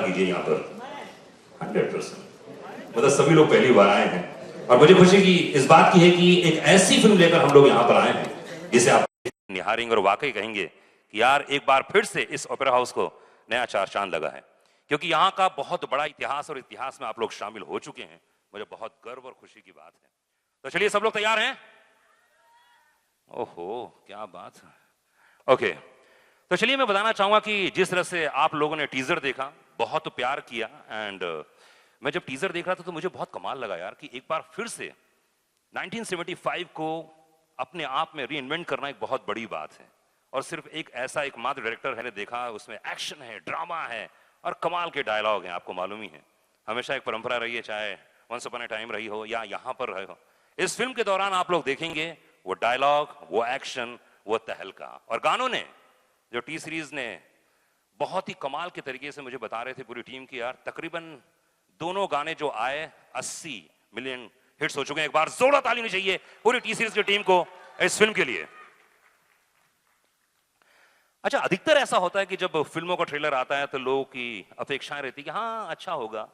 कीजिए यहाँ पर 100%। मतलब सभी लोग पहली बार आए हैं और मुझे खुशी की इस बात की है कि एक ऐसी फिल्म लेकर हम लोग यहाँ पर आए हैं जिसे आप निहारेंगे और वाकई कहेंगे कि यार एक बार फिर से इस ओपेरा हाउस को नया चार चांद लगा है, क्योंकि यहाँ का बहुत बड़ा इतिहास और इतिहास में आप लोग शामिल हो चुके हैं। मुझे बहुत गर्व और खुशी की बात है। तो चलिए सब लोग तैयार हैं? ओहो क्या बात है। ओके, तो चलिए मैं बताना चाहूंगा कि जिस तरह से आप लोगों ने टीजर देखा, बहुत प्यार किया, एंड मैं जब टीजर देख रहा था तो मुझे बहुत कमाल लगा यार कि एक बार फिर से 1975 को अपने आप में रीइन्वेंट करना एक बहुत बड़ी बात है। और सिर्फ एक ऐसा एकमात्र डायरेक्टर मैंने देखा, उसमें एक्शन है, ड्रामा है और कमाल के डायलॉग हैं। आपको मालूम ही है हमेशा एक परंपरा रही है, चाहे वंस अपॉन अ टाइम रही हो या यहां पर रहे हो। इस फिल्म के दौरान आप लोग देखेंगे वो डायलॉग, वो एक्शन, वो तहलका। और गानों ने, जो टी सीरीज ने बहुत ही कमाल के तरीके से मुझे बता रहे थे पूरी टीम की, यार तकरीबन दोनों गाने जो आए 80 मिलियन हिट्स हो चुके हैं। एक बार जोरदार ताली होनी चाहिए पूरी टी सीरीज की टीम को इस फिल्म के लिए। अच्छा, अधिकतर ऐसा होता है कि जब फिल्मों का ट्रेलर आता है तो लोगों की अपेक्षाएं रहती कि हाँ अच्छा होगा,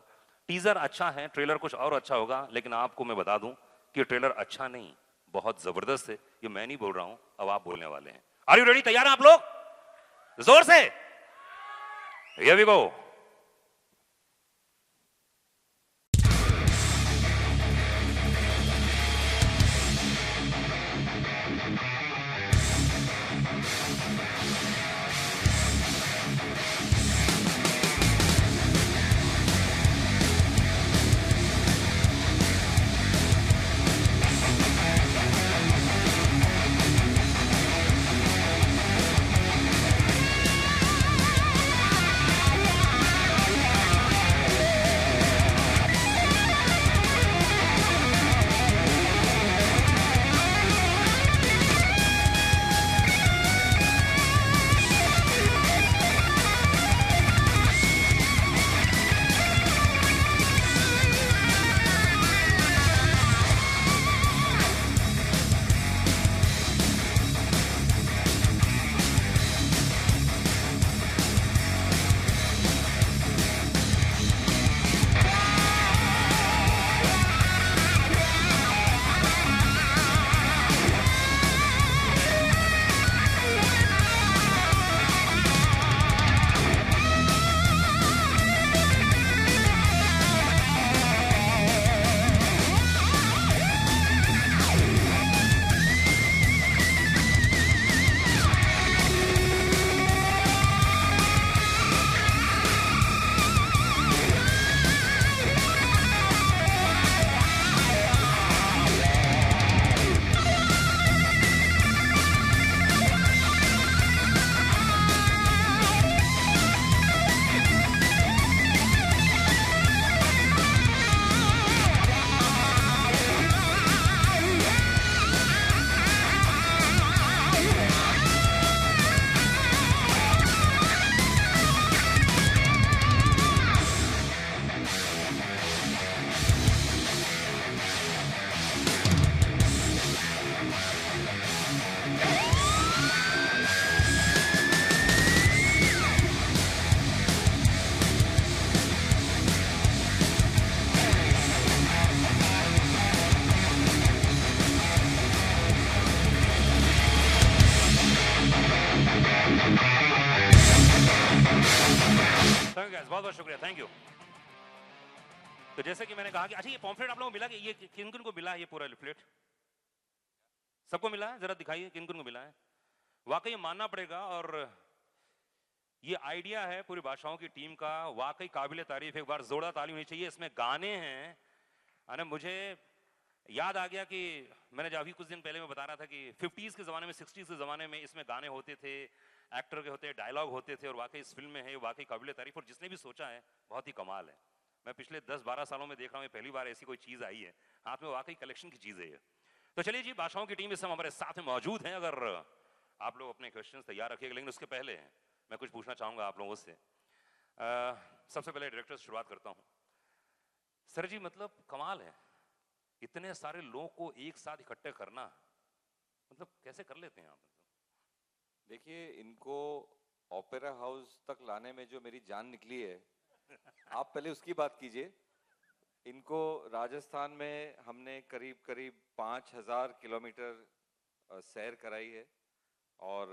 टीजर अच्छा है, ट्रेलर कुछ और अच्छा होगा। लेकिन आपको मैं बता दूं कि ट्रेलर अच्छा नहीं, बहुत जबरदस्त है। ये मैं नहीं बोल रहा हूं, अब आप बोलने वाले हैं। Are you ready? तैयार हैं आप लोग? जोर से हियर वी गो। बहुत बहुत शुक्रिया, थैंक यू। तो जैसे कि मैंने कहा कि अच्छा ये पॉम्फलेट आप लोगों को मिला कि ये किन किन को मिला है? ये पूरा लिफलेट सबको मिला है? जरा दिखाइए किन किन को मिला है। वाकई मानना पड़ेगा, और ये आइडिया है पूरी भाषाओं की टीम का, वाकई काबिल तारीफ। एक बार जोरदार ताली होनी चाहिए। इसमें गाने हैं, अरे मुझे याद आ गया कि मैंने जब अभी कुछ दिन पहले मैं बता रहा था कि 50s के ज़माने में, 60s के ज़माने में इसमें गाने होते थे, एक्टर के होते, डायलॉग होते थे, और वाकई इस फिल्म में है, वाकई काबिल तारीफ। और जिसने भी सोचा है बहुत ही कमाल है। मैं पिछले 10-12 सालों में देख रहा हूँ, पहली बार ऐसी कोई चीज़ आई है हाथ में, वाकई कलेक्शन की चीज़ है ये। तो चलिए जी, भाषाओं की टीम इस समय हमारे साथ में मौजूद है। अगर आप लोग अपने क्वेश्चन तैयार रखिएगा, लेकिन उसके पहले मैं कुछ पूछना चाहूँगा आप लोगों से। सबसे पहले डायरेक्टर से शुरुआत करता हूँ। सर जी, मतलब कमाल है, इतने सारे लोगों को एक साथ इकट्ठे करना, मतलब कैसे कर लेते हैं आप? देखिए, इनको ओपेरा हाउस तक लाने में जो मेरी जान निकली है आप पहले उसकी बात कीजिए। इनको राजस्थान में हमने करीब करीब 5,000 किलोमीटर सैर कराई है, और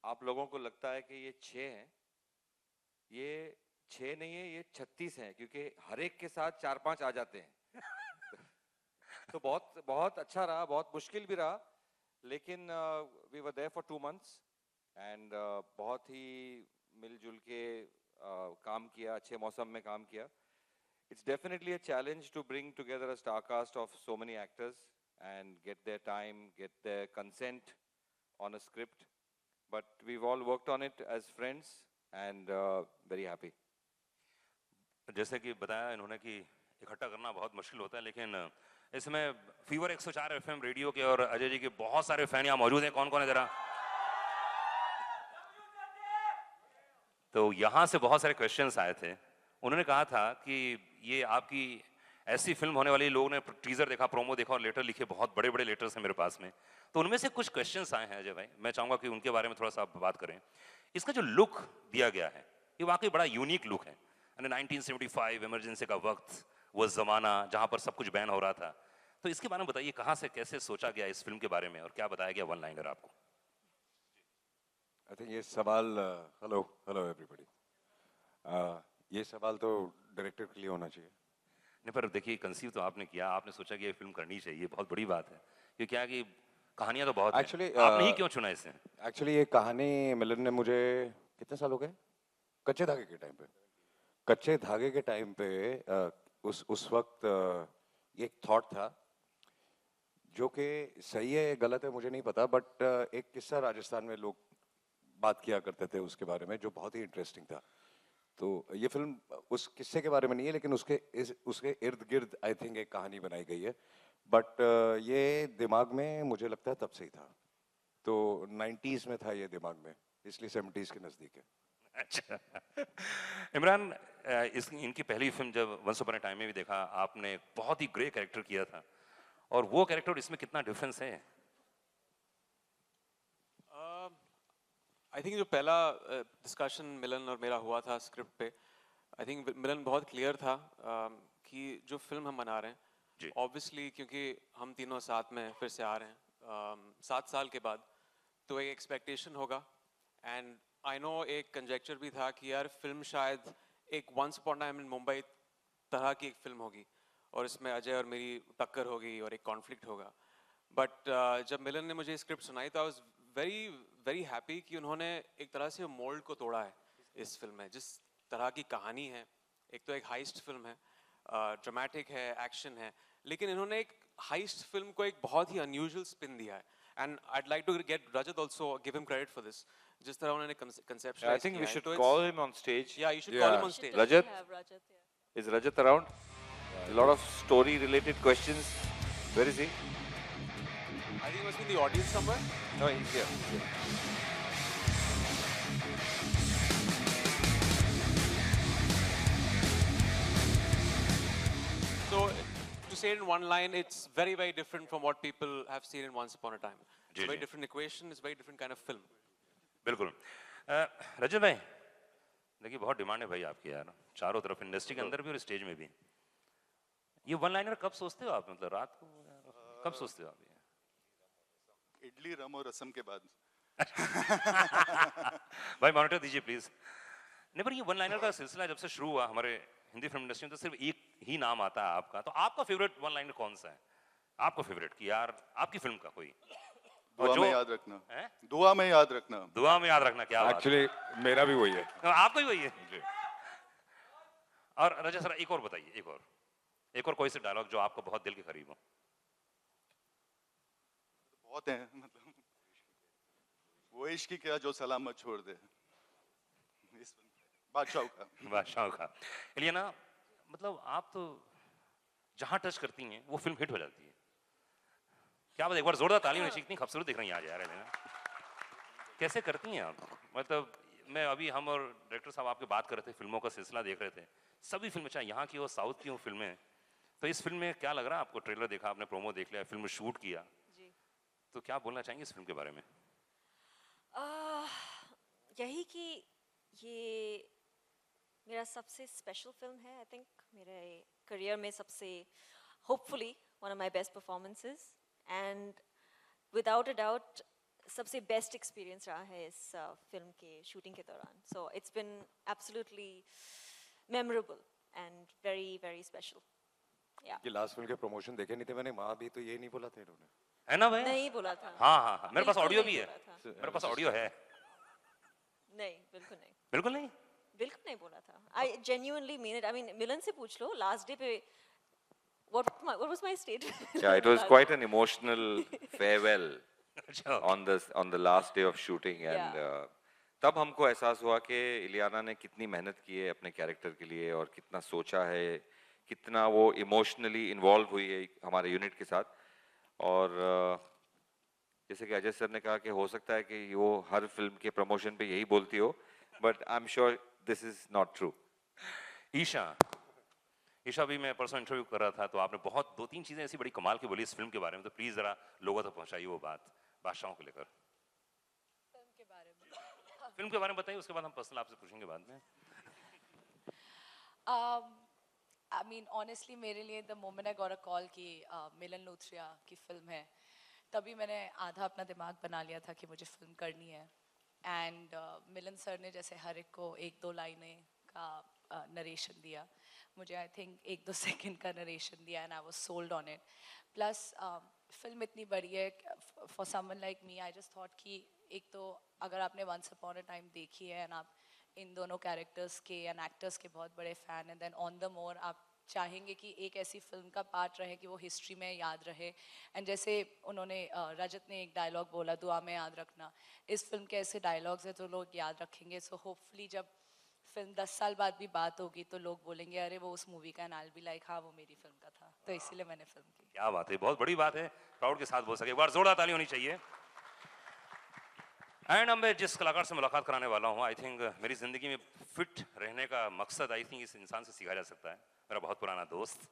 आप लोगों को लगता है कि ये 6 हैं। ये 6 नहीं है, ये 36 हैं, क्योंकि हर एक के साथ 4-5 आ जाते हैं। तो बहुत बहुत अच्छा रहा, बहुत मुश्किल भी रहा, लेकिन we were there for 2 months and बहुत ही मिलजुल के काम किया, अच्छे मौसम में काम किया। It's definitely a challenge to bring together a star cast of so many actors and get their time, get their consent on a script. But we've all worked on it as friends and very happy. जैसे कि बताया इन्होंने कि इकट्ठा करना बहुत मुश्किल होता है, लेकिन इसमें फीवर 104 एफएम रेडियो के और अजय जी के बहुत सारे फैन यहाँ मौजूद हैं। कौन कौन है जरा? तो यहाँ से बहुत सारे क्वेश्चंस आए थे। उन्होंने कहा था कि ये आपकी ऐसी फिल्म होने वाली, लोगों ने टीजर देखा, प्रोमो देखा और लेटर लिखे, बहुत बड़े बड़े लेटर्स हैं मेरे पास में। तो उनमें से कुछ क्वेश्चंस आए हैं अजय भाई, मैं चाहूंगा कि उनके बारे में थोड़ा सा आप बात करें। इसका जो लुक दिया गया है ये वाकई बड़ा यूनिक लुक है। 1975 इमरजेंसी का वक्त, वो जमाना जहां पर सब कुछ बैन हो रहा था। तो इसके बारे में बताइए, कहाँ से कैसे सोचा गया इस फिल्म के बारे में और क्या बताया गया वन लाइनर आपको? आई थिंक ये सवाल, हेलो हेलो एवरीबॉडी, ये सवाल तो डायरेक्टर के लिए होना चाहिए। नहीं, पर देखिए कंसीव तो आपने किया, आपने सोचा कि ये फिल्म करनी चाहिए, बहुत बड़ी बात है। क्योंकि क्या कि कहानियां तो बहुत Actually, हैं, आपने ही क्यों चुना इसे? एक्चुअली ये कहानी मिलन ने मुझे, कितने साल हो गए, कच्चे धागे के टाइम पे, कच्चे धागे के टाइम पे उस वक्त ये एक थॉट था, जो कि सही है गलत है मुझे नहीं पता, बट एक किस्सा राजस्थान में लोग बात किया करते थे उसके बारे में, जो बहुत ही इंटरेस्टिंग था। तो ये फिल्म उस किस्से के बारे में नहीं है, लेकिन उसके इर्द गिर्द आई थिंक एक कहानी बनाई गई है। बट ये दिमाग में मुझे लगता है तब से ही था, तो 90s में था ये दिमाग में, इसलिए 70s के नज़दीक है। अच्छा। इमरान, इनकी पहली फिल्म जब वंस अपॉन अ टाइम में भी देखा आपने, बहुत ही ग्रे कैरेक्टर किया था, और वो कैरेक्टर और इसमें कितना डिफरेंस है? आई थिंक जो पहला डिस्कशन मिलन और मेरा हुआ था स्क्रिप्ट पे, आई थिंक मिलन बहुत क्लियर था कि जो फिल्म हम बना रहे हैं, ऑब्वियसली क्योंकि हम तीनों साथ में फिर से आ रहे हैं 7 साल के बाद, तो एक एक्सपेक्टेशन होगा। एंड आई नो एक कंजेक्चर भी था कि यार फिल्म शायद एक once upon time in Mumbai तरह की एक फिल्म होगी, और इसमें अजय और मेरी टक्कर होगी और एक कॉन्फ्लिक्ट होगा। बट जब मिलन ने मुझे स्क्रिप्ट सुनाई तो I was very very happy कि उन्होंने एक तरह से मोल्ड को तोड़ा है इस फिल्म में। जिस तरह की कहानी है, एक तो एक हाइस्ट फिल्म है, ड्रामेटिक है, एक्शन है, लेकिन इन्होंने एक हाइस्ट फिल्म को एक बहुत ही अनयूजुअल स्पिन दिया है। And I'd like to get Rajat also, give him credit for this. जिस तरह उन्होंने conceptualize I think we किया है, should तो call him on stage. yeah, you should call him on stage. Rajat? We have Rajat here. Is Rajat around? A lot of story related questions. Where is he? I think he must be in the audience somewhere. No, he's here. He's here. So, to say it in one line, it's very, very different from what people have seen in Once Upon a Time. It's a very different equation, it's a very different kind of film. बिल्कुल। रजत भाई, देखिए बहुत demand है भाई आपकी यार, चारों तरफ इंडस्ट्री के अंदर भी और स्टेज में भी। ये वन लाइनर कब सोचते हो आप, मतलब रात को कब सोचते हो आप ये? इडली रम और रसम के बाद। भाई मॉनिटर दीजिए प्लीज। नहीं, पर ये वन लाइनर का सिलसिला जब से शुरू हुआ हमारे हिंदी फिल्म इंडस्ट्री में, तो सिर्फ एक ही नाम आता है आपका। तो आपका फेवरेट वन लाइनर कौन सा है? आपका फेवरेट कि यार आपकी फिल्म का कोई दुआ में याद रखना है? दुआ में याद रखना, दुआ में याद रखना। क्या एक्चुअली मेरा भी वही है। आपका भी वही है। और रजत सर एक और बताइए, एक और कोई से डायलॉग जो आपको बहुत दिल के करीब हो। बहुत है, मतलब वो इश्क क्या जो सलामत छोड़ दे, बादशाह का। इलियाना, मतलब आप तो जहां टच करती हैं वो फिल्म हिट हो जाती है। क्या बात, एक बार जोरदार ताली होनी चाहिए, इतनी खूबसूरत दिख रही हैं आज यार इलियाना। कैसे करती हैं आप? मतलब मैं अभी, हम और डायरेक्टर साहब आपके बात कर रहे थे, फिल्मों का सिलसिला देख रहे थे, सभी फिल्में चाहे यहाँ की हो साउथ की हो फिल्में, तो इस फिल्म में क्या लग रहा है आपको? ट्रेलर देखा आपने, प्रोमो देख लिया, फिल्म शूट किया जी। तो क्या बोलना चाहेंगे इस फिल्म के बारे में? यही कि ये मेरा सबसे स्पेशल फिल्म है, आई थिंक मेरे करियर में सबसे hopefully one of my best performances and without a doubt सबसे बेस्ट एक्सपीरियंस रहा है इस फिल्म के शूटिंग के दौरान. So it's been absolutely memorable and very very special. ये लास्ट फिल्म के प्रमोशन देखे नहीं थे मैंने, माँ भी तो ये नहीं बोला था इन्होंने. है ना भाई? नहीं बोला था. हाँ हाँ हाँ, मेरे पास बिल्कुल ऑडियो नहीं भी है. बोला था. मेरे पास ऑडियो है. नहीं, बिल्कुल नहीं. बिल्कुल नहीं. बिल्कुल नहीं बोला था. I genuinely mean it. I mean, मिलन से पूछ लो. Last day पे what was my state? Yeah, it was quite an emotional farewell अच्छा. on the last day of shooting and Yeah. तब हमको एहसास हुआ कि इलियाना ने कितनी मेहनत की है अपने कैरेक्टर के लिए और कितना सोचा है, कितना वो इमोशनली इन्वॉल्व हुई है हमारे यूनिट के साथ. और जैसे कि अजय सर ने कहा कि हो सकता है कि वो हर फिल्म के प्रमोशन पे यही बोलती हो, but I am sure this is not true. Isha भी मैं परसों इंटरव्यू कर रहा था तो आपने बहुत 2-3 चीजें ऐसी बड़ी कमाल की बोली इस फिल्म के बारे में, तो प्लीज जरा लोगों तक पहुंचाइए वो बात बादशाहों को लेकर. फिल्म के बारे में बताइए, उसके बाद हम पर्सनल आपसे पूछेंगे बाद में. I mean, honestly, मेरे लिए the moment I got a call कि मिलन लूथरिया की फिल्म है, तभी मैंने आधा अपना दिमाग बना लिया था कि मुझे फिल्म करनी है. एंड मिलन सर ने जैसे हर एक को 1-2 लाइनें का नरेशन दिया, मुझे आई थिंक 1-2 सेकंड का नरेशन दिया and I was sold on it. Plus film इतनी बड़ी है for someone like me. I just thought कि एक तो अगर आपने वंस अपॉन अ टाइम देखी है एंड आप इन दोनों कैरेक्टर्स के एंड एक्टर्स के बहुत बड़े फ़ैन हैं, देन ऑन द मोर आप चाहेंगे कि एक ऐसी फिल्म का पार्ट रहे कि वो हिस्ट्री में याद रहे. एंड जैसे उन्होंने रजत ने एक डायलॉग बोला, दुआ में याद रखना, इस फिल्म के ऐसे डायलॉग्स हैं तो लोग याद रखेंगे. सो होपफुली जब फिल्म 10 साल बाद भी बात होगी तो लोग बोलेंगे अरे वो उस मूवी का, and I will be like हाँ वो मेरी फिल्म का था. तो इसीलिए मैंने फिल्म की. क्या बात है, बहुत बड़ी बात है, प्राउड के साथ बोल सके. एक बार जोरदार ताली होनी चाहिए. एंड अब मैं जिस कलाकार से मुलाकात कराने वाला हूँ, आई थिंक मेरी जिंदगी में फिट रहने का मकसद आई थिंक इस इंसान से सीखा जा सकता है. मेरा बहुत पुराना दोस्त.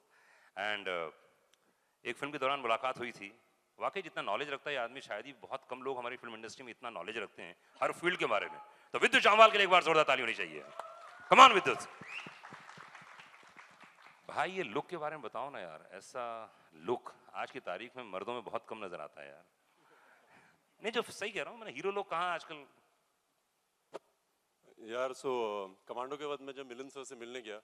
एंड एक फिल्म के दौरान मुलाकात हुई थी. वाकई जितना नॉलेज रखता है ये आदमी, शायद ही बहुत कम लोग हमारी फिल्म इंडस्ट्री में इतना नॉलेज रखते हैं हर फील्ड के बारे में. तो विद्युत जामवाल के लिए एक बार जोरदार ताली होनी चाहिए. कम ऑन विद्युत भाई, ये लुक के बारे में बताओ ना यार. ऐसा लुक आज की तारीख में मर्दों में बहुत कम नजर आता है यार. नहीं, जो सही कह रहा हूँ मैंने, हीरो लोग कहाँ आजकल यार. सो कमांडो के बाद मैं जब मिलन सर से मिलने गया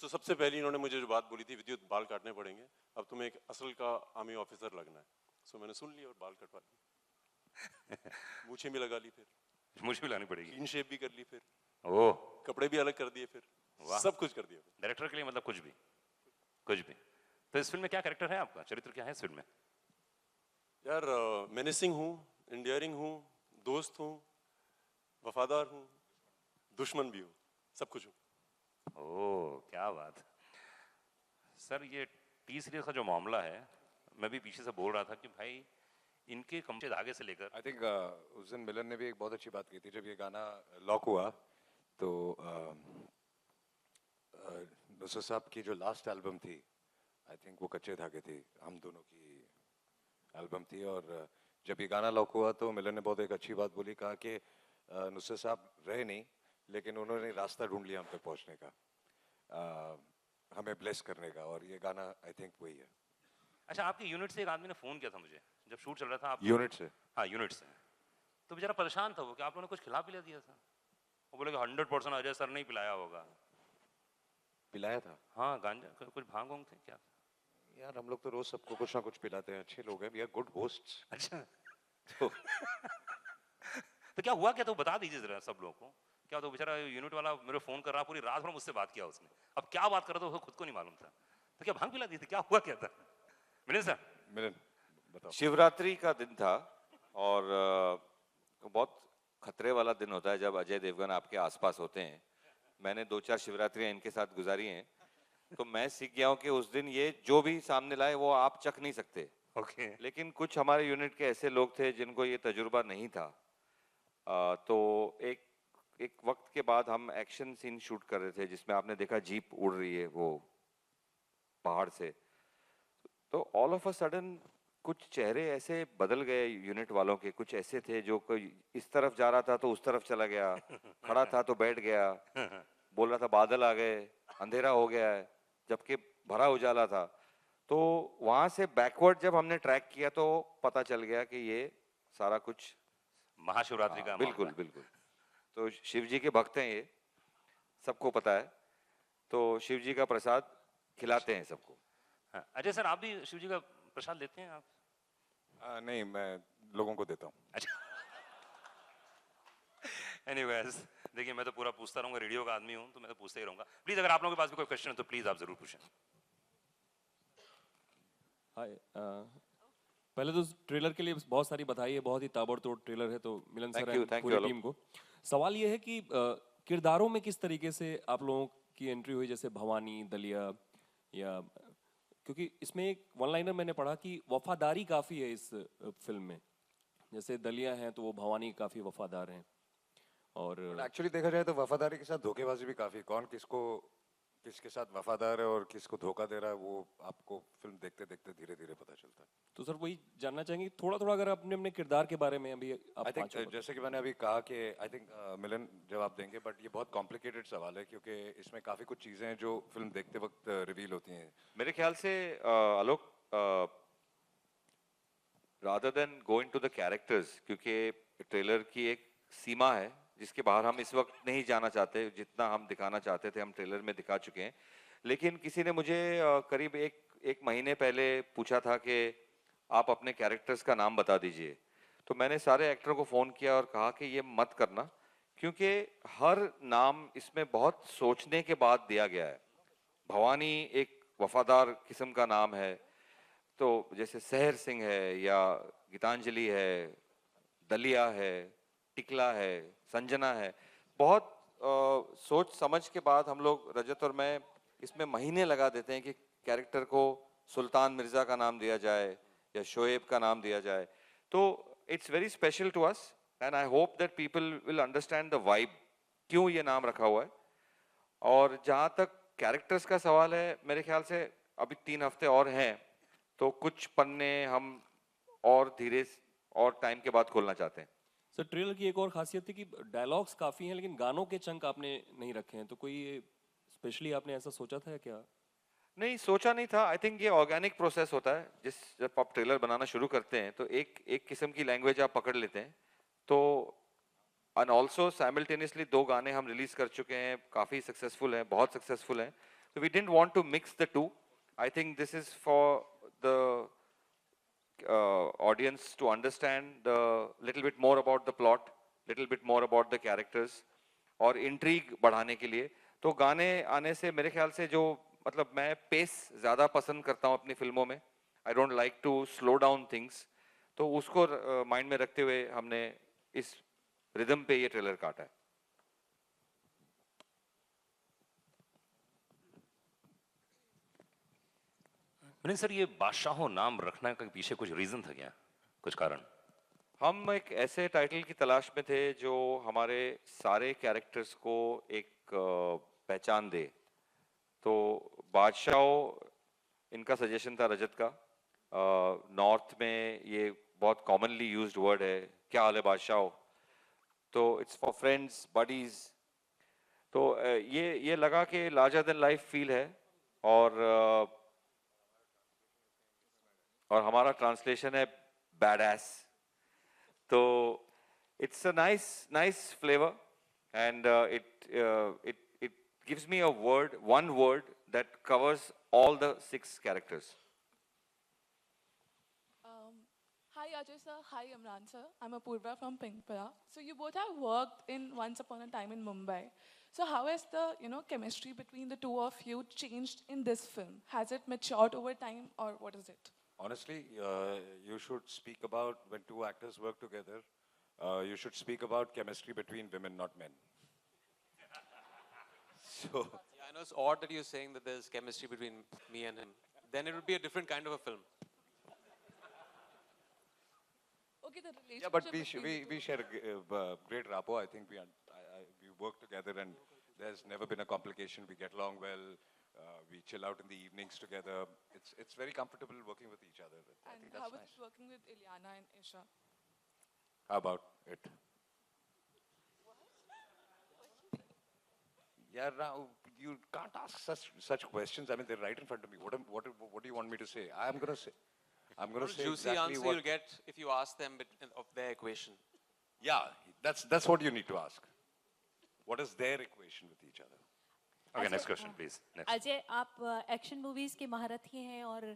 तो सबसे पहले इन्होंने मुझे जो बात बोली थी, विद्युत बाल काटने पड़ेंगे, अब तुम्हें एक असल का आर्मी ऑफिसर लगना है. सो मैंने सुन लिया और बाल कटवा लिए. मूछें भी लगा ली, फिर मुझे भी लानी पड़ेगी. क्लीन शेप भी कर ली, फिर ओह, कपड़े भी अलग कर दिए, फिर वाह. सब कुछ कर दिया. डायरेक्टर के लिए मतलब कुछ भी. तो इस फिल्म में क्या कैरेक्टर है आपका, चरित्र क्या है इस फिल्म में? यार मेनेसिंग हूँ, इंडियरिंग हूँ, दोस्त हूँ, वफादार हूँ, दुश्मन भी हूँ, सब कुछ हूँ. ओह, क्या बात. सर ये टी सीरीज का जो मामला है, मैं भी पीछे से बोल रहा था कि भाई इनके कमचे धागे से लेकर, आई थिंक उस दिन मिलन ने भी एक बहुत अच्छी बात की थी. जब ये गाना लॉक हुआ तो नुसरत साहब की जो लास्ट एल्बम थी, आई थिंक वो कच्चे धागे थी, हम दोनों की एल्बम थी. और जब ये गाना लॉक हुआ तो मिलन ने बहुत एक अच्छी बात बोली, कहा कि नुसरत साहब रहे नहीं लेकिन उन्होंने रास्ता ढूंढ लिया हम तक पहुंचने का, हमें ब्लेस करने का, और ये गाना आई थिंक वही है. अच्छा, आपके यूनिट से एक आदमी ने फोन किया था मुझे जब शूट चल रहा था. आप यूनिट से? हाँ, यूनिट से. तो बेचारा परेशान था वो कि आप लोगों ने कुछ खिला पिला दिया था. वो बोले कि 100% अजय सर नहीं पिलाया होगा. पिलाया था? हाँ, गांजा कुछ भांग वांग थे क्या? यार हम लोग तो रोज सबको कुछ ना कुछ पिलाते हैं, अच्छे लोग हैं, वी आर गुड होस्ट्स. अच्छा. तो क्या हुआ क्या, तो बता दीजिए जरा सब लोगों को. क्या तो बेचारा यूनिट वाला मेरे फोन कर रहा, पूरी रात भर मुझसे बात किया उसने. अब क्या बात कर रहा था वो खुद को नहीं मालूम था. तो क्या भांग पिला दी थी, क्या हुआ क्या था? मिलन सर. मिलन बताओ. शिवरात्रि का दिन था और बहुत खतरे वाला दिन होता है जब अजय देवगन आपके आसपास होते हैं. मैंने 2-4 शिवरात्रियां इनके साथ गुजारी हैं, तो मैं सीख गया हूँ कि उस दिन ये जो भी सामने लाए वो आप चख नहीं सकते. ओके. लेकिन कुछ हमारे यूनिट के ऐसे लोग थे जिनको ये तजुर्बा नहीं था. तो एक वक्त के बाद हम एक्शन सीन शूट कर रहे थे जिसमें आपने देखा जीप उड़ रही है वो पहाड़ से. तो ऑल ऑफ अ सडन कुछ चेहरे ऐसे बदल गए यूनिट वालों के. कुछ ऐसे थे जो कोई इस तरफ जा रहा था तो उस तरफ चला गया, खड़ा था तो बैठ गया, बोल रहा था बादल आ गए, अंधेरा हो गया है, जबकि भरा उजाला था। तो वहां से बैकवर्ड जब हमने ट्रैक किया तो पता चल गया कि ये सारा कुछ महाशिवरात्रि का बिल्कुल मामला। बिल्कुल। तो शिव जी के भक्त हैं ये, सबको पता है। तो शिव जी का प्रसाद खिलाते हैं सबको। हाँ, अजय सर आप भी शिव जी का प्रसाद लेते हैं आप? नहीं, मैं लोगों को देता हूँ। अच्छा। एनीवेज, देखिए मैं तो पूरा पूछता रहूंगा, रेडियो का आदमी हूं तो मैं तो पूछते ही रहूंगा। प्लीज अगर आप लोगों के पास भी कोई क्वेश्चन है तो प्लीज आप जरूर पूछें। हाय, पहले तो ट्रेलर के लिए बहुत सारी बधाई है, बहुत ही ताबड़तोड़ ट्रेलर है, तो मिलन सर Thank you, पूरी आलोक। टीम को। सवाल ये है कि किरदारों में किस तरीके से आप लोगों की एंट्री हुई, जैसे भवानी, दलिया, या क्योंकि इसमें एक वन लाइनर मैंने पढ़ा कि वफादारी काफी है इस फिल्म में, जैसे दलिया हैं तो वो भवानी काफी वफादार हैं, और एक्चुअली देखा जाए तो वफादारी के साथ धोखेबाजी भी काफी, कौन किसके साथ वफादार है और किसको धोखा दे रहा है वो आपको फिल्म देखते देखते धीरे धीरे पता चलता है। तो सर वही जानना चाहेंगे थोड़ा थोड़ा अगर अपने अपने किरदार के बारे में अभी आप आई थिंक पांचों बता- जैसे कि मैंने अभी कहा कि आई थिंक मिलन जवाब देंगे, बट ये बहुत कॉम्प्लिकेटेड सवाल है क्योंकि इसमें काफी कुछ चीजें हैं जो फिल्म देखते वक्त रिवील होती हैं। मेरे ख्याल से आलोक, rather than go into the characters, क्योंकि ट्रेलर की एक सीमा है जिसके बाहर हम इस वक्त नहीं जाना चाहते, जितना हम दिखाना चाहते थे हम ट्रेलर में दिखा चुके हैं। लेकिन किसी ने मुझे करीब एक महीने पहले पूछा था कि आप अपने कैरेक्टर्स का नाम बता दीजिए, तो मैंने सारे एक्टर को फ़ोन किया और कहा कि ये मत करना, क्योंकि हर नाम इसमें बहुत सोचने के बाद दिया गया है। भवानी एक वफादार किस्म का नाम है, तो जैसे सहर सिंह है या गीतांजलि है, दलिया है, टिकला है, संजना है, बहुत सोच समझ के बाद हम लोग, रजत और मैं, इसमें महीने लगा देते हैं कि कैरेक्टर को सुल्तान मिर्जा का नाम दिया जाए या शोएब का नाम दिया जाए। तो it's very special to us and I hope that people will understand the vibe, क्यों ये नाम रखा हुआ है। और जहाँ तक कैरेक्टर्स का सवाल है, मेरे ख्याल से अभी 3 हफ्ते और हैं, तो कुछ पन्ने हम और धीरे और टाइम के बाद खोलना चाहते हैं। सर ट्रेलर की एक और खासियत थी कि डायलॉग्स काफी हैं लेकिन गानों के चंक आपने नहीं रखे हैं, तो कोई स्पेशली आपने ऐसा सोचा था क्या? नहीं, सोचा नहीं था। आई थिंक ये ऑर्गेनिक प्रोसेस होता है। जब आप ट्रेलर बनाना शुरू करते हैं तो एक किस्म की लैंग्वेज आप पकड़ लेते हैं। तो एंड ऑल्सो साइमल्टेनियसली 2 गाने हम रिलीज कर चुके हैं, काफी सक्सेसफुल हैं, बहुत सक्सेसफुल हैं। तो we didn't want to mix the two. I think this is for the audience to understand the little bit more about the plot, little bit more about the characters और intrigue बढ़ाने के लिए। तो गाने आने से मेरे ख्याल से जो, मतलब मैं पेस ज़्यादा पसंद करता हूँ अपनी फिल्मों में। I don't like to slow down things। तो उसको माइंड में रखते हुए हमने इस रिदम पे ये ट्रेलर काटा है। नहीं सर, ये बादशाहो नाम रखने के पीछे कुछ रीजन था क्या, कुछ कारण? हम एक ऐसे टाइटल की तलाश में थे जो हमारे सारे कैरेक्टर्स को एक पहचान दे। तो बादशाहो इनका सजेशन था, रजत का। नॉर्थ में ये बहुत कॉमनली यूज्ड वर्ड है, क्या हाल है बादशाहो। तो इट्स फॉर फ्रेंड्स, बडीज। तो ये लगा कि लार्जर देन लाइफ फील है। और हमारा ट्रांसलेशन है बैडएस। तो it's a nice flavour and it gives me one word that covers all the 6 characters. Hi Ajay sir, hi Imran sir. I'm Apurva from Pinkpara. So you both have worked in Once Upon a Time in Mumbai. So how has the chemistry between the two of you changed in this film? Has it matured over time or what is it? Honestly, you should speak about when 2 actors work together. You should speak about chemistry between women, not men. So Yeah, I know it's odd that you're saying that there's chemistry between me and him. Then it would be a different kind of a film. Okay, the relationship. yeah, but between the two we of share a great rapport. I think we work together, and there's never been a complication. We get along well. We chill out in the evenings together. It's very comfortable working with each other. I And think how that's is nice. it working with Ilyana and Isha? How about it? Yeah, now you can't ask such questions. I mean, they're right in front of me. What do you want me to say? I'm gonna say Juicy exactly answer what. you'll get if you ask them of their equation. Yeah, that's what you need to ask. What is their equation with each other? Okay, अच्छा, next question, please. Next. Ajay, आप action movies के महारथी हैं और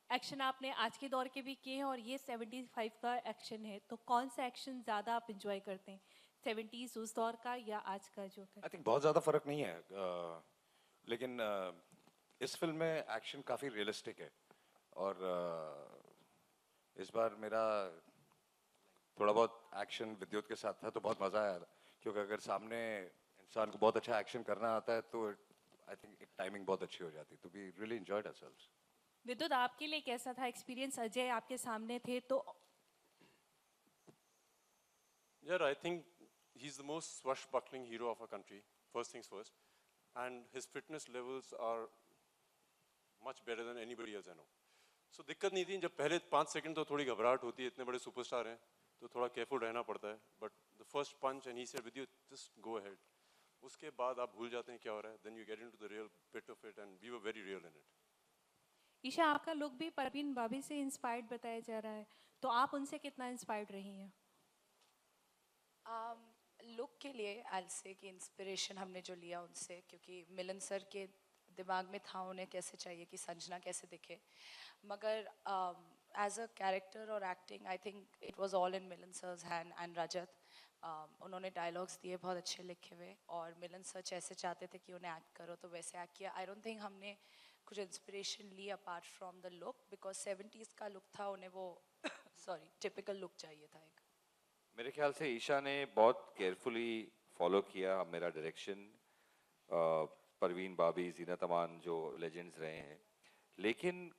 action आपने आज के दौर के भी किए हैं और ये 75 का एक्शन है, तो कौन सा एक्शन ज़्यादा आप इंजॉय करते हैं, 70s उस दौर का या आज का जो I think बहुत ज़्यादा फर्क नहीं है, लेकिन इस फिल्म में एक्शन काफ़ी रियलिस्टिक है और इस बार मेरा थोड़ा बहुत एक्शन विद्युत के साथ था तो बहुत मज़ा आया, क्योंकि अगर सामने इंसान को बहुत अच्छा एक्शन करना आता है तो आई थिंक टाइमिंग बहुत अच्छी हो जाती है, तो वी रियली एंजॉयड आवरसेल्व्स। विद्युत, आपके लिए कैसा था एक्सपीरियंस? अजय आपके सामने थे तो Yeah, I think he's the most swashbuckling hero of our country, first things first. And his fitness levels are much better than anybody else I know. So दिक्कत नहीं थी, जब पहले 5 सेकंड तो थोड़ी घबराहट होती है, इतने बड़े सुपरस्टार हैं, तो थोड़ा केयरफुल रहना पड़ता है. But the first punch and he said, with you, just go ahead. उसके बाद आप भूल जाते हैं क्या हो रहा है. Then you get into the real bit of it and we were very real in it. Isha, आपका लुक भी परवीन बाबी से इंस्पायर्ड बताया जा रहा है, तो आप उनसे कितना इंस्पायर्ड रही हैं? लुक के लिए आई से कि इंस्पिरेशन हमने जो लिया उनसे, क्योंकि मिलन सर के दिमाग में था उन्हें कैसे चाहिए कि संजना कैसे दिखे, मगर एज अ कैरेक्टर और acting I think it was all in Milan sir's hand and Rajat. उन्होंने डायलॉग्स दिए बहुत अच्छे लिखे हुए और मिलन सर जैसे चाहते थे कि उन्हें एक्ट करो तो वैसे एक्ट किया. आई डोंट थिंक हमने कुछ इंस्पिरेशन ली apart from the look, because 70s का लुक था, उन्हें वो सॉरी टिपिकल लुक चाहिए था. एक मेरे ख्याल से ईशा ने बहुत केयरफुली फॉलो किया मेरा डायरेक्शन, परवीन बाबी, जीनत अमान जो लेजेंड्स रहे हैं, लेकिन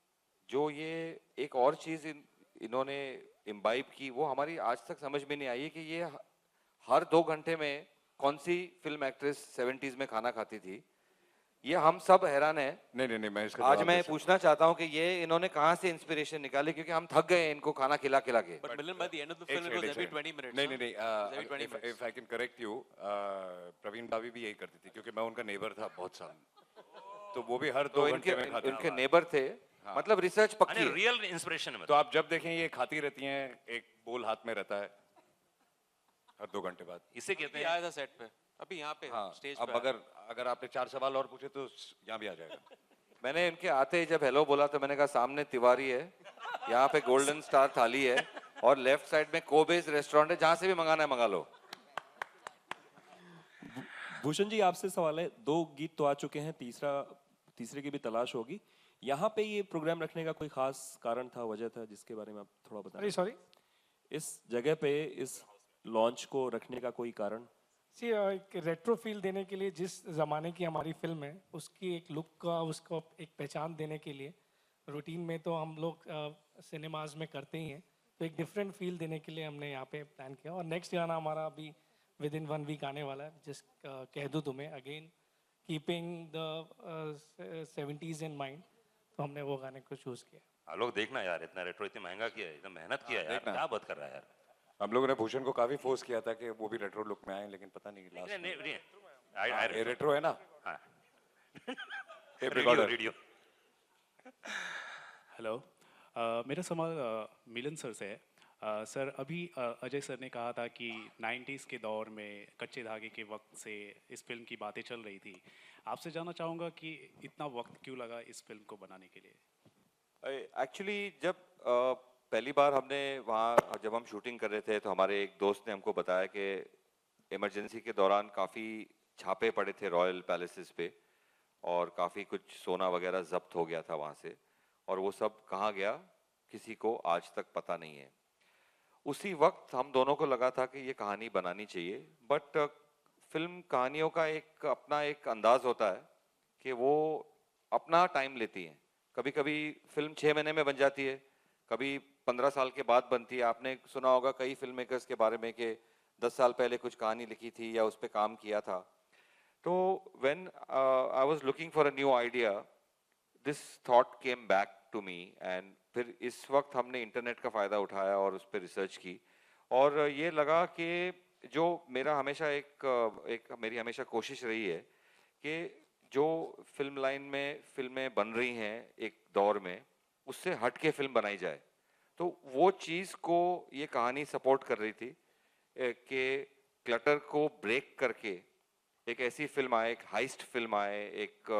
जो ये एक और चीज़ इन्होंने इम्बाइब की वो हमारी आज तक समझ में नहीं आई है कि ये हर 2 घंटे में कौन सी फिल्म एक्ट्रेस 70s में खाना खाती थी. ये हम सब हैरान हैं. नहीं मैं इसका आज मैं पूछना चाहता हूँ कि ये इन्होंने कहाँ से इंस्पिरेशन निकाली, क्योंकि हम थक गए इनको खाना खिला खिला के. But Milan, by the end of the film, it was every 20 minutes. नहीं every 20 minutes. if I can correct you, Praveen बाबी भी यही करती थी, क्योंकि मैं उनका नेबर था बहुत साल, तो वो भी हर 2 घंटे में खाती थी. उनके नेबर थे, मतलब रिसर्च पक्की है. रियल इंस्पिरेशन है. तो आप जब देखें ये खाती रहती हैं, एक बोल हाथ में रहता है हर 2 घंटे बाद. इसे कहते हैं आया था सेट पे, अभी यहाँ पे स्टेज अब पे. अगर आपने 4 सवाल और पूछे तो यहाँ भी आ जाएगा. मैंने इनके आते ही जब हेलो बोला तो मैंने कहा सामने तिवारी है, यहाँ पे गोल्डन स्टार थाली है और लेफ्ट साइड में कोबेज रेस्टोरेंट है, जहाँ से भी मंगाना है मंगा लो. भूषण जी, आपसे सवाल है, 2 गीत तो आ चुके हैं, तीसरे की भी तलाश होगी. यहाँ पे ये प्रोग्राम रखने का कोई खास कारण था, वजह था, जिसके बारे में आप थोड़ा बताएं? सॉरी, इस जगह पे इस लॉन्च को रखने का कोई कारण? एक रेट्रो फील देने के लिए, जिस ज़माने की हमारी फिल्म है उसकी एक लुक का, उसको एक पहचान देने के लिए. रूटीन में तो हम लोग सिनेमाज में करते ही हैं, तो एक डिफरेंट फील देने के लिए हमने यहाँ पे प्लान किया. और नेक्स्ट गाना हमारा अभी विद इन 1 वीक आने वाला है, जिस कह दूँ तुम्हें, again keeping the 70s in mind, तो हमने वो गाने को चूज़ किया. लोग देखना यार, इतना रेट्रो इतना महंगा किया है, इतना मेहनत किया है यार, क्या बात कर रहा है यार. हम लोगों ने भूषण को काफी फोर्स किया था कि वो भी रेट्रो लुक में आए, लेकिन पता नहीं लास्ट में रेट्रो है ना. रेडियो. हेलो, मेरा सवाल मिलन सर से है. सर, अभी अजय सर ने कहा था कि 90s के दौर में कच्चे धागे के वक्त से इस फिल्म की बातें चल रही थी. आपसे जानना चाहूँगा कि इतना वक्त क्यों लगा इस फिल्म को बनाने के लिए? एक्चुअली जब पहली बार हमने वहाँ जब हम शूटिंग कर रहे थे तो हमारे एक दोस्त ने हमको बताया कि इमरजेंसी के दौरान काफ़ी छापे पड़े थे रॉयल पैलेसेस पे और काफ़ी कुछ सोना वगैरह जब्त हो गया था वहाँ से, और वो सब कहाँ गया किसी को आज तक पता नहीं है. उसी वक्त हम दोनों को लगा था कि ये कहानी बनानी चाहिए, बट फिल्म कहानियों का एक अपना एक अंदाज होता है कि वो अपना टाइम लेती हैं. कभी कभी फिल्म 6 महीने में बन जाती है, कभी 15 साल के बाद बनती है. आपने सुना होगा कई फिल्म मेकर्स के बारे में कि 10 साल पहले कुछ कहानी लिखी थी या उस पर काम किया था. तो when I was looking for a new idea, this thought came back to me, and फिर इस वक्त हमने इंटरनेट का फ़ायदा उठाया और उस पर रिसर्च की, और ये लगा कि जो मेरा हमेशा मेरी हमेशा कोशिश रही है कि जो फिल्म लाइन में फिल्में बन रही हैं एक दौर में, उससे हट के फिल्म बनाई जाए। तो वो चीज़ को ये कहानी सपोर्ट कर रही थी कि क्लटर को ब्रेक करके एक ऐसी फिल्म आए, एक हाइस्ट फिल्म आए, एक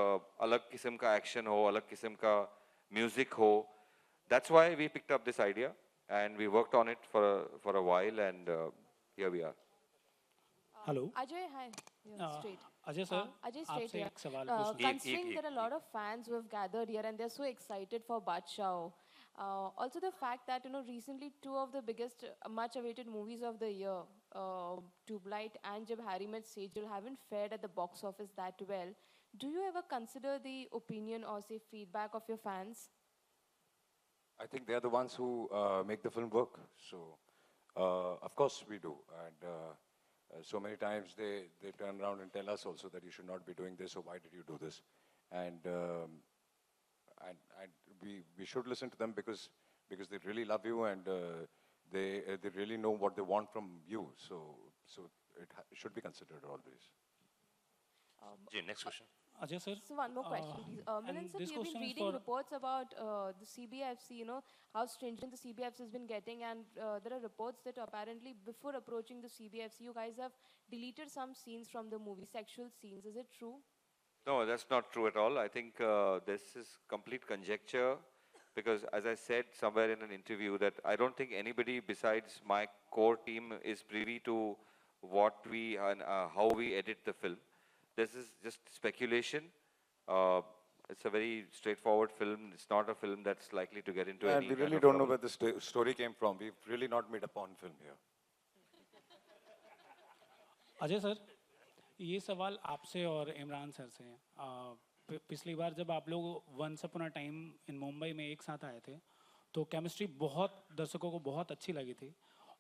अलग किस्म का एक्शन हो, अलग किस्म का म्यूजिक हो। That's why we picked up this idea and we worked on it for a while, and here we are. Hello. Ajay, hi. You're straight. Ajay sir, Ajay, straight आपसे here. एक सवाल पूछना Considering there are a lot of fans who have gathered here and they're so excited for Badshah. Also the fact that, recently two of the biggest, much awaited movies of the year, Tubelight and Jab Harry Met Sejal, haven't fared at the box office that well. Do you ever consider the opinion or say feedback of your fans? I think they're the ones who make the film work. So, of course we do. And so many times they turn around and tell us also that you should not be doing this, or why did you do this? And we should listen to them because they really love you, and they really know what they want from you. So it should be considered always. Next question. Ajay sir. So one more question, please. Milan sir, this we have been question is reading for- reports about the CBFC, how stringent the CBFC has been getting, and there are reports that apparently before approaching the CBFC, you guys have deleted some scenes from the movie, sexual scenes. Is it true? No, that's not true at all. I think this is complete conjecture, because as I said somewhere in an interview that I don't think anybody besides my core team is privy to what we and how we edit the film. This is just speculation. It's a very straightforward film. It's not a film that's likely to get into And any we kind really of don't know trouble. where the story came from. We've really not made a porn film here. Ajay sir, ये सवाल आपसे और Imran sir से है। पिछली बार जब आप लोग once upon a time in Mumbai में एक साथ आए थे, तो केमिस्ट्री बहुत दर्शकों को बहुत अच्छी लगी थी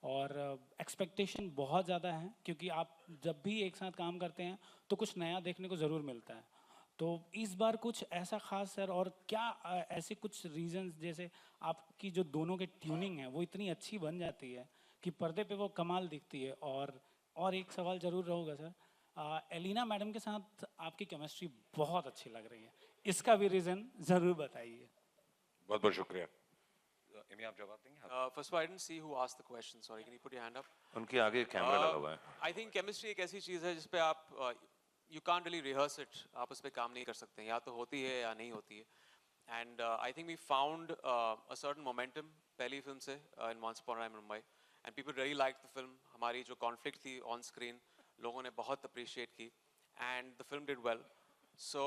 और एक्सपेक्टेशन बहुत ज़्यादा है, क्योंकि आप जब भी एक साथ काम करते हैं तो कुछ नया देखने को ज़रूर मिलता है। तो इस बार कुछ ऐसा खास सर, और क्या ऐसे कुछ रीजंस, जैसे आपकी जो दोनों की ट्यूनिंग है वो इतनी अच्छी बन जाती है कि पर्दे पे वो कमाल दिखती है। और एक सवाल ज़रूर रहूँगा सर, एलिना मैडम के साथ आपकी केमिस्ट्री बहुत अच्छी लग रही है, इसका भी रीज़न ज़रूर बताइए। बहुत बहुत शुक्रिया। एमी, आप जवाब देंगे? First of all, I didn't see who asked the question. Sorry, can you put your hand up? उनके आगे कैमरा लगा हुआ है। I think chemistry एक ऐसी चीज़ है जिस पे आप you can't really rehearse it. आप उस पे काम नहीं कर सकते, या तो होती है या नहीं होती है। And I think we found a certain momentum पहली फिल्म से in Once Upon a Time in Mumbai, and people really liked the film. हमारी जो conflict थी on screen, लोगों ने बहुत appreciate की, and the film did well. So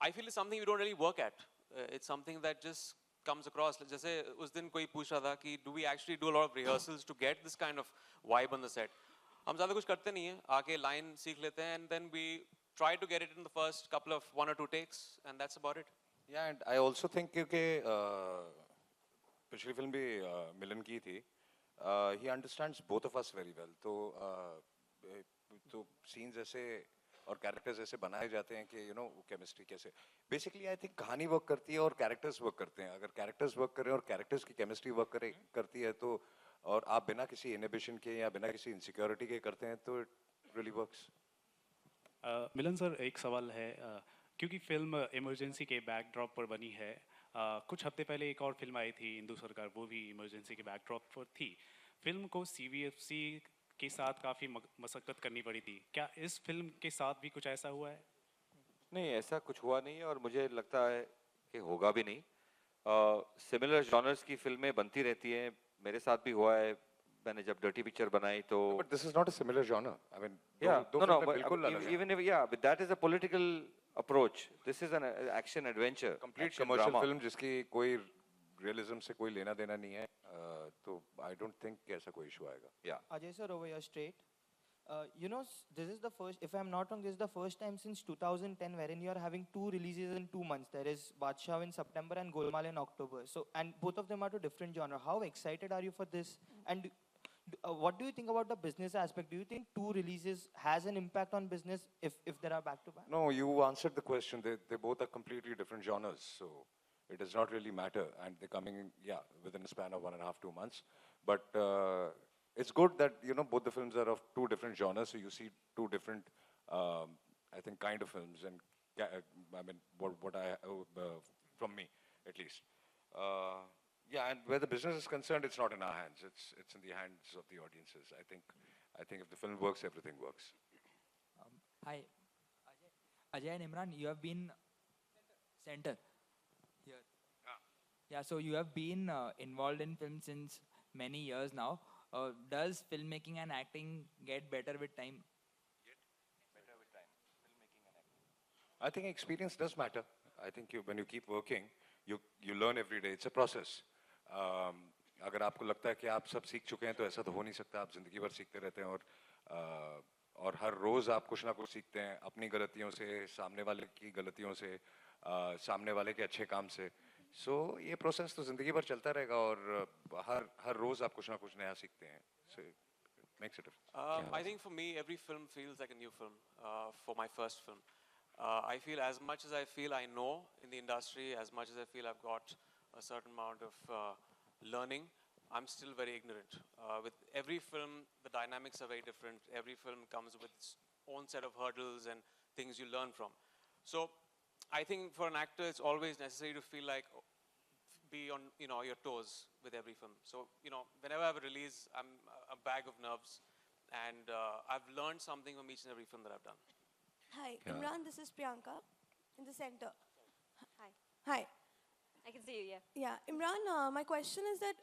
I feel it's something we don't really work at. It's something that just comes across. जैसे उस दिन कोई पूछ रहा था कि do we actually do a lot of rehearsals to get this kind of vibe on the set? हम ज़्यादा कुछ करते नहीं हैं, आके line सीख लेते हैं, and then we try to get it in the first couple of 1 or 2 takes, and that's about it. Yeah, and I also think क्योंकि पिछली फिल्म भी मिलन की थी, he understands both of us very well. तो scenes ऐसे और characters ऐसे बनाए जाते हैं कि केमिस्ट्री कैसे, बेसिकली आई थिंक कहानी वर्क करती है और कैरेक्टर्स वर्क करते हैं। अगर कैरेक्टर्स वर्क करें और कैरेक्टर्स की केमिस्ट्री वर्क करती है तो, और आप बिना किसी इनहिबिशन के या बिना किसी इनसिक्योरिटी के करते हैं तो it really works. Milan sir, एक सवाल है, क्योंकि फिल्म इमरजेंसी के बैकड्रॉप पर बनी है, कुछ हफ्ते पहले एक और फिल्म आई थी हिंदू सरकार, वो भी इमरजेंसी के बैकड्रॉप पर थी। फिल्म को CBFC के साथ काफ़ी मशक्कत करनी पड़ी थी, क्या इस फिल्म के साथ भी कुछ ऐसा हुआ है? नहीं, ऐसा कुछ हुआ नहीं है और मुझे लगता है कि होगा भी नहीं। सिमिलर जॉनर्स की फिल्में बनती रहती हैं, मेरे साथ भी हुआ है। मैंने जब डर्टी पिक्चर बनाई तो But this is not a similar genre. I mean, yeah, दो no, फिल्में but बिल्कुल अलग हैं। even if but that is a political approach. This is an action adventure, complete action commercial drama. film जिसकी कोई realism से कोई लेना देना नहीं है, तो I don't think ऐसा कोई issue आएगा। Yeah. Ajay sir, over here straight. This is the first, if I'm not wrong, this is the first time since 2010 wherein you are having 2 releases in 2 months. There is Badshah in September and Golmaal in October. So, and both of them are to different genre. How excited are you for this? And what do you think about the business aspect? Do you think 2 releases has an impact on business if there are back to back? No, you answered the question. They both are completely different genres, so it does not really matter. And they're coming, within a span of 1.5 to 2 months. But it's good that both the films are of 2 different genres, so you see 2 different I think, kind of films, and I mean, what I from me at least. Yeah, and where the business is concerned, it's not in our hands. It's in the hands of the audiences. I think if the film works, everything works. Hi, Ajay and Imran, you have been center here. Yeah, so you have been involved in film since many years now. Does filmmaking and acting get better with time? I think experience does matter. I think when you keep working, you learn every day. It's a process. अगर आपको लगता है कि आप सब सीख चुके हैं तो ऐसा तो हो नहीं सकता. आप जिंदगी भर सीखते रहते हैं और हर रोज आप कुछ ना कुछ सीखते हैं अपनी गलतियों से, सामने वाले की गलतियों से, सामने वाले के अच्छे काम से. So ये प्रोसेस तो जिंदगी भर चलता रहेगा और हर रोज आप कुछ ना कुछ नया सीखते हैं. So it makes a difference. I think for me, every film feels like a new film. For my first film, I feel as much as I feel I know in the industry, as much as I feel I've got a certain amount of learning, I'm still very ignorant. With every film, the dynamics are very different. Every film comes with its own set of hurdles and things you learn from. So I think for an actor, it's always necessary to feel like be on your toes with every film. So whenever I have a release, I'm a bag of nerves, and I've learned something from each and every film that I've done. Hi, Imran, this is Priyanka in the center. Hi. Hi. I can see you, yeah. Yeah, Imran, my question is that,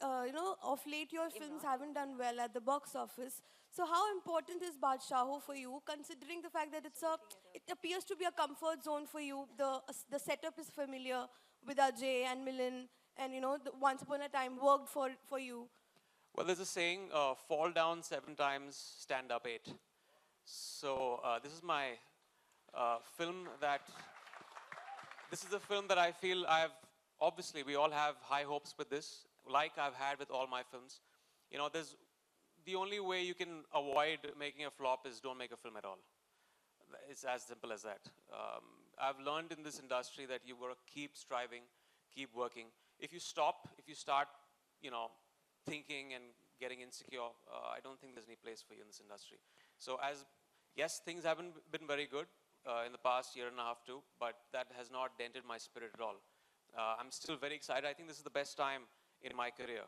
of late your films haven't done well at the box office. So how important is Badshah for you, considering the fact that it appears to be a comfort zone for you? The setup is familiar with Ajay and Milind, and the Once Upon a Time worked for you. Well, there's a saying, fall down 7 times, stand up 8. So this is my film this is the film that I feel obviously we all have high hopes with this, like I've had with all my films. The only way you can avoid making a flop is don't make a film at all. It's as simple as that. I've learned in this industry that you've got to keep striving, keep working. If you start, thinking and getting insecure, I don't think there's any place for you in this industry. So yes, things haven't been very good in the past year and a half too, but that has not dented my spirit at all. I'm still very excited. I think this is the best time in my career.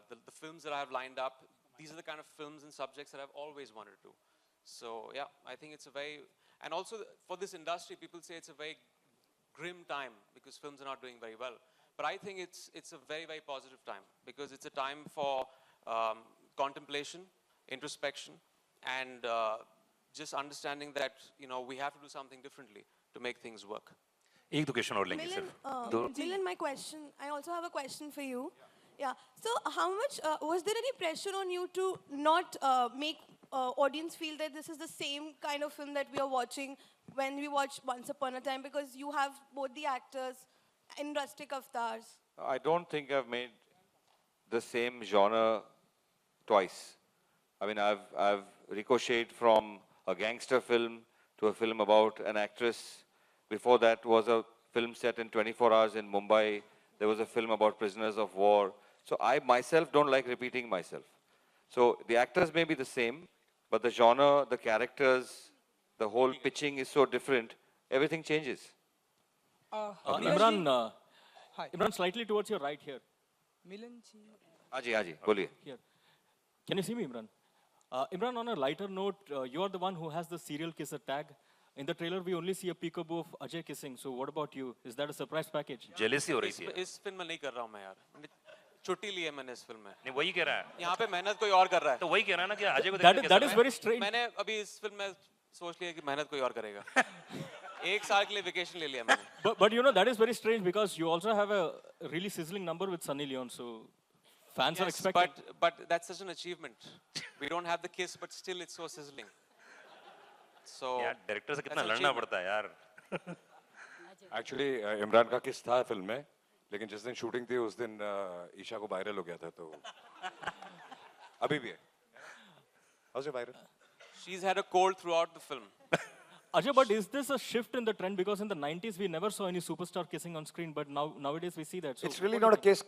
The films that I have lined up, these are the kind of films and subjects that I've always wanted to do. So yeah, I think it's and also for this industry, people say it's a very grim time because films are not doing very well. But I think it's a very, very positive time because it's a time for contemplation, introspection, and just understanding that we have to do something differently to make things work. एक दो question और लेंगे सिर्फ. Milind, my question, I also have a question for you. Yeah. So how much, was there any pressure on you to not make audience feel that this is the same kind of film that we are watching when we watch Once Upon a Time, because you have both the actors in rustic avatars? I don't think I've made the same genre twice. I mean, I've ricocheted from a gangster film to a film about an actress. Before that was a film set in 24 hours in Mumbai. There was a film about prisoners of war. So I myself don't like repeating myself. So the actors may be the same, but the genre, the characters, the whole pitching is so different. Everything changes. Imran, Hi. Imran, slightly towards your right here. Milind ji. Aji, boliye. Here. Can you see me, Imran? Imran, on a lighter note, you are the one who has the serial kisser tag. In the trailer, we only see a peekaboo of Ajay kissing. So what about you? Is that a surprise package? Jealousy हो रही थी. इस film में नहीं कर रहा हूँ मैं यार. छुट्टी ली है मैंने इस फिल्म में. नहीं वही कह रहा है. यहाँ पे मेहनत कोई और कर रहा है. तो वही कह रहा है ना कि अजय को that is very strange. मैंने अभी इस फिल्म में सोच लिया कि मेहनत कोई और करेगा. 1 साल के लिए वेकेशन ले लिया मैंने. But that is very strange because you also have a really sizzling number with Sunny Leone. So fans are expecting. But that's such an achievement. We don't have the kiss, but still it's so sizzling. So यार director से कितना लड़ना पड़ता है यार. Actually, Imran का किस था फिल्म में, लेकिन जिस दिन शूटिंग थी उस दिन ईशा को वायरल हो गया था तो अभी भी है. How's it viral? She's had a cold throughout the film. Ajay, but is this a shift in the trend? Because in the 90s we never saw any superstar kissing on screen, but nowadays we see that. So it's really not a kiss.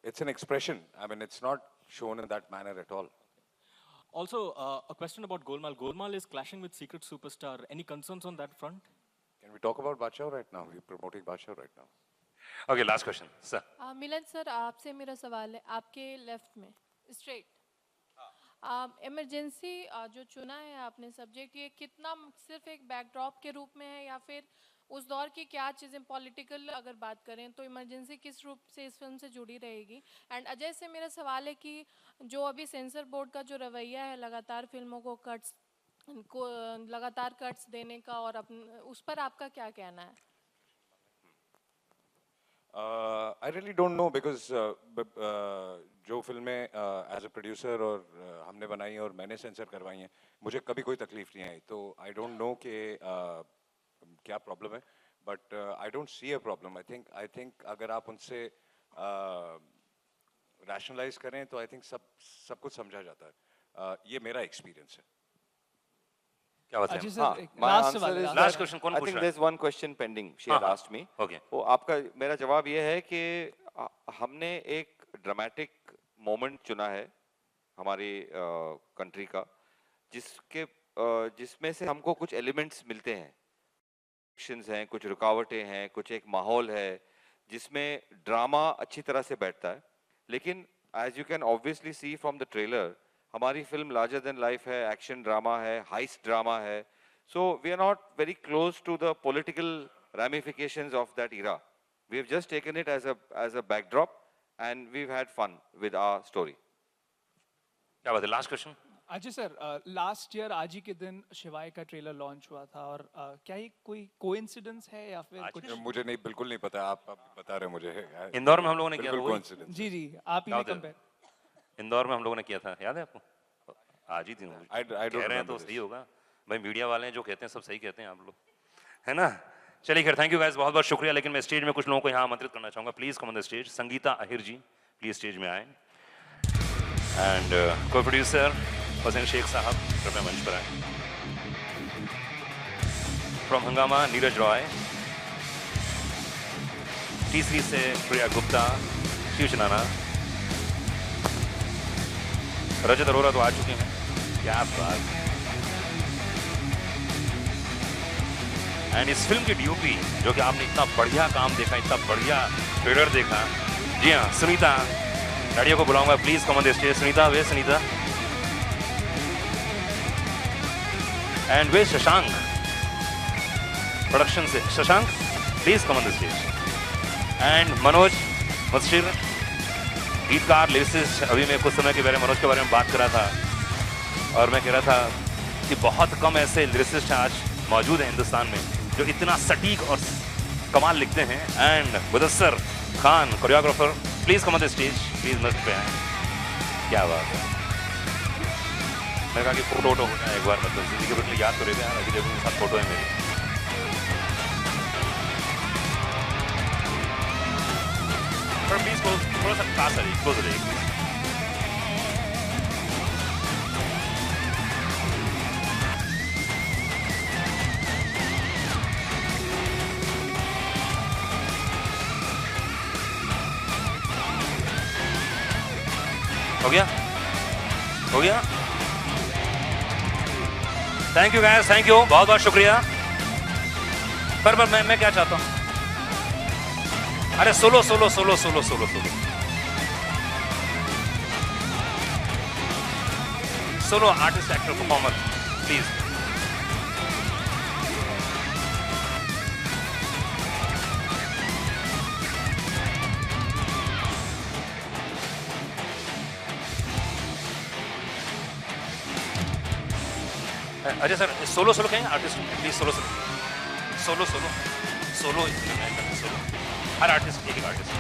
It's an expression. I mean, it's not shown in that manner at all. Also, a question about Golmaal. Golmaal is clashing with Secret Superstar. Any concerns on that front? Can we talk about Badshah right now? We're promoting Badshah right now. Okay, last question, sir. Milan sir आपसे मेरा सवाल है आपके left में straight emergency जो चुना है आपने सब्जेक्ट ये कितना सिर्फ एक बैकड्रॉप के रूप में है या फिर उस दौर की क्या चीज़ें पॉलिटिकल अगर बात करें तो इमरजेंसी किस रूप से इस फिल्म से जुड़ी रहेगी एंड अजय से मेरा सवाल है कि जो अभी सेंसर बोर्ड का जो रवैया है लगातार फिल्मों को लगातार कट्स देने का और उस पर आपका क्या कहना है? I really don't know because जो फिल्में as a producer और हमने बनाई और मैंने सेंसर करवाई हैं मुझे कभी कोई तकलीफ नहीं आई तो I don't know कि क्या प्रॉब्लम है but I don't see a problem. I think अगर आप उनसे rationalize करें तो I think सब कुछ समझा जाता है. ये मेरा एक्सपीरियंस है. क्या बात है? My answer is last question कौन I पूछ think रहा है? there's one question pending. She had asked me. Okay. वो आपका मेरा जवाब ये है कि हमने एक ड्रामेटिक मोमेंट चुना है हमारी कंट्री का जिसमें से हमको कुछ एलिमेंट्स मिलते हैं एक्शंस हैं कुछ रुकावटें हैं कुछ एक माहौल है जिसमें ड्रामा अच्छी तरह से बैठता है लेकिन as you can obviously see from the trailer हमारी फिल्म लार्जर देन लाइफ है एक्शन ड्रामा है हाइस्ट ड्रामा है so we are not very close to the political ramifications of that era. We have just taken it as a backdrop and we've had fun with our story. क्या बात है? Last question. Ajay sir last year आज ही के दिन शिवाय का trailer launch हुआ था और क्या ये कोई कोइंसिडेंस है या फिर कुछ मुझे नहीं बिल्कुल नहीं पता आप बता रहे मुझे. इंदौर में हम लोगों ने किया था कोइंसिडेंस. जी आप ही ने कंपेयर इंदौर में हम लोगों ने किया था याद है आपको? आज ही दिन कह रहे हैं तो सही होगा भाई मीडिया वाले हैं जो कहते हैं सब सही कहते हैं आप लोग है ना. चलिए खैर थैंक यू गाइस बहुत बहुत शुक्रिया लेकिन मैं स्टेज में कुछ लोगों को यहाँ आमंत्रित करना चाहूँगा. Please come on the stage. Sangeeta Ahir ji please stage में आए एंड को प्रोड्यूसर हुसैन शेख साहब कृपया मंच पर आए. फ्रॉम हंगामा नीरज रॉय. तीसरी से प्रिया गुप्ता शिव चनाना. रजत अरोरा तो आ चुके हैं. क्या बात. एंड इस फिल्म की डीओपी जो कि आपने इतना बढ़िया काम देखा इतना बढ़िया ट्रेलर देखा. जी हाँ सुनीता गाड़ियों को बुलाऊंगा please come on the stage. Sunita वे सुनीता एंड वे शशांक प्रोडक्शन से. Shashank please come on the stage. And Manoj Muntashir गीतकार लिरिसिस्ट. अभी मैं कुछ समय के बारे में मनोज के बारे में बात कर रहा था और मैं कह रहा था कि बहुत कम ऐसे लिरिसिस्ट आज मौजूद हैं हिंदुस्तान में जो इतना सटीक और कमाल लिखते हैं. And Mudassar Khan choreographer please come on the stage. Please मंच पे आए. क्या बात है. मैं कहा कि फोटो हो जाए एक बार मतलब जिंदगी के लिए याद तो रहेगा. अभी देखो साथ फोटो है मेरी. पर प्लीज थोड़ा सा पास आ जाइए क्लोज आ जाइए. हो गया हो गया. Thank you guys thank you बहुत बहुत शुक्रिया. पर मैं क्या चाहता हूं अरे solo solo solo solo solo solo solo artist actor performer please. Ajay sir solo solo कहेंगे artist please. Solo solo solo solo solo हर आर्टिस्ट एक आर्टिस्ट.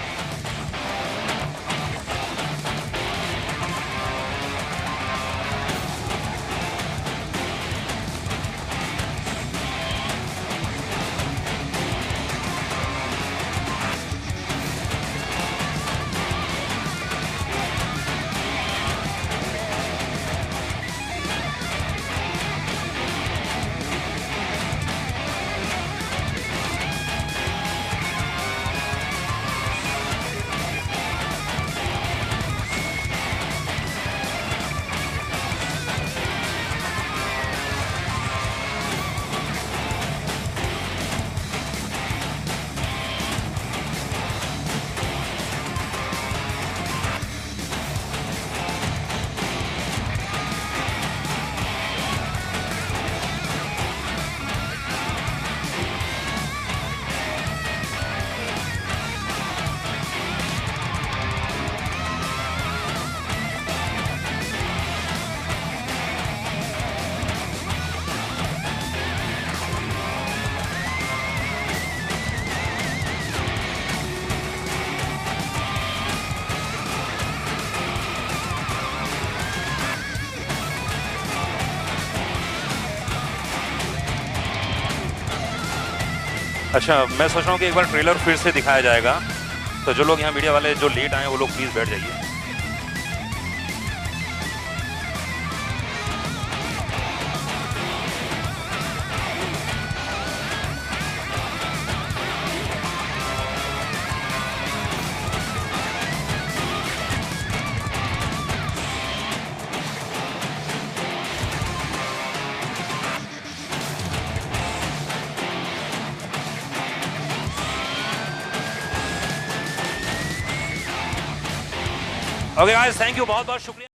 अच्छा, मैं सोच रहा हूँ कि एक बार ट्रेलर फिर से दिखाया जाएगा, तो जो लोग यहाँ मीडिया वाले जो लेट आए वो लोग प्लीज बैठ जाइए। ओके गाइस, थैंक यू, बहुत बहुत शुक्रिया।